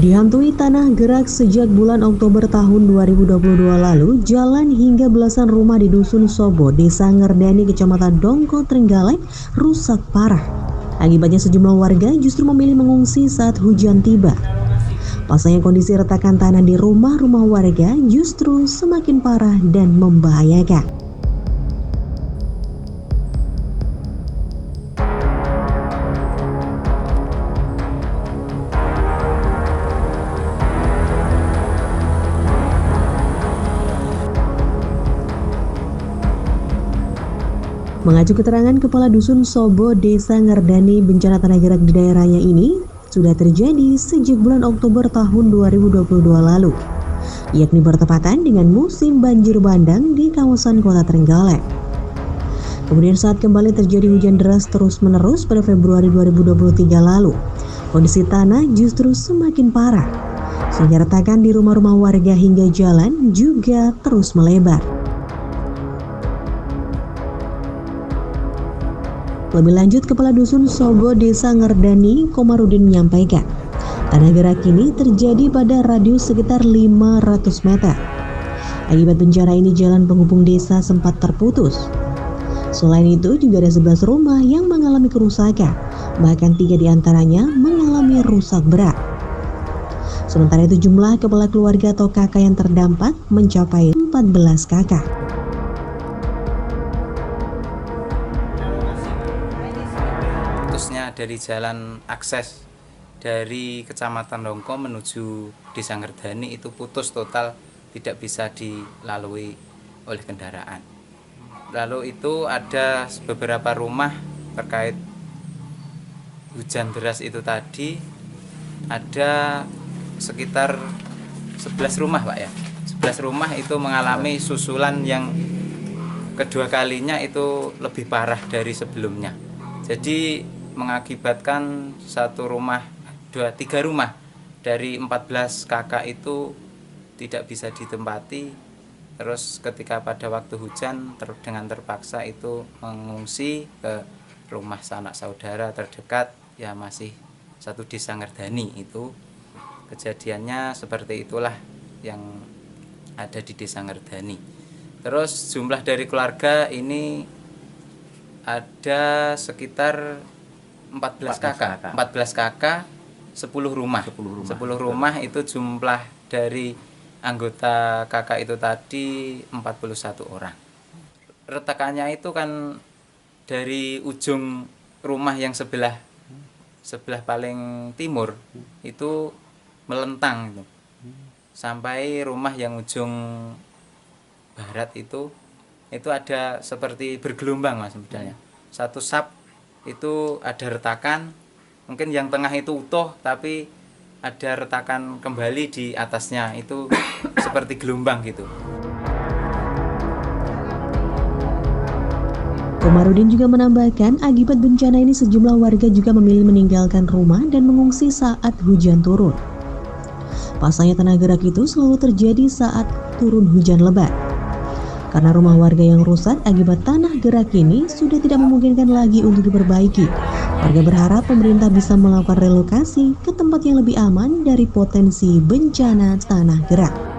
Dihantui tanah gerak sejak bulan Oktober tahun 2022 lalu, jalan hingga belasan rumah di Dusun Sobo, Desa Ngerdani, Kecamatan Dongko, Trenggalek, rusak parah. Akibatnya sejumlah warga justru memilih mengungsi saat hujan tiba. Pasalnya kondisi retakan tanah di rumah-rumah warga justru semakin parah dan membahayakan. Mengacu keterangan Kepala Dusun Sobo, Desa Ngerdani, bencana tanah gerak di daerahnya ini sudah terjadi sejak bulan Oktober tahun 2022 lalu, yakni bertepatan dengan musim banjir bandang di kawasan kota Trenggalek. Kemudian saat kembali terjadi hujan deras terus-menerus pada Februari 2023 lalu, kondisi tanah justru semakin parah, sehingga retakan di rumah-rumah warga hingga jalan juga terus melebar. Lebih lanjut, Kepala Dusun Sobo, Desa Ngerdani, Komarudin menyampaikan, tanah gerak ini terjadi pada radius sekitar 500 meter. Akibat bencana ini, jalan penghubung desa sempat terputus. Selain itu, juga ada 11 rumah yang mengalami kerusakan, bahkan 3 diantaranya mengalami rusak berat. Sementara itu, jumlah kepala keluarga atau kakak yang terdampak mencapai 14 kakak. Dari jalan akses dari Kecamatan Dongko menuju Desa Ngerdani itu putus total, tidak bisa dilalui oleh kendaraan. Lalu itu ada beberapa rumah terkait hujan deras itu tadi, ada sekitar 11 rumah Pak ya. 11 rumah itu mengalami susulan yang kedua kalinya itu lebih parah dari sebelumnya. Jadi mengakibatkan 3 rumah dari 14 kakak itu tidak bisa ditempati. Terus ketika pada waktu hujan dengan terpaksa itu mengungsi ke rumah sanak saudara terdekat, ya masih satu Desa Ngerdani. Itu kejadiannya seperti itulah yang ada di Desa Ngerdani. Terus jumlah dari keluarga ini ada sekitar 14 kakak, 10 rumah. 10 rumah itu jumlah dari anggota kakak itu tadi 41 orang. Retakannya itu kan dari ujung rumah yang sebelah paling timur itu melentang itu, sampai rumah yang ujung barat itu ada seperti bergelombang Mas sebetulnya. Satu sap itu ada retakan, mungkin yang tengah itu utuh tapi ada retakan kembali di atasnya, itu seperti gelombang gitu. Komarudin juga menambahkan, akibat bencana ini sejumlah warga juga memilih meninggalkan rumah dan mengungsi saat hujan turun. Pasalnya tanah gerak itu selalu terjadi saat turun hujan lebat. Karena rumah warga yang rusak akibat tanah gerak ini sudah tidak memungkinkan lagi untuk diperbaiki. Warga berharap pemerintah bisa melakukan relokasi ke tempat yang lebih aman dari potensi bencana tanah gerak.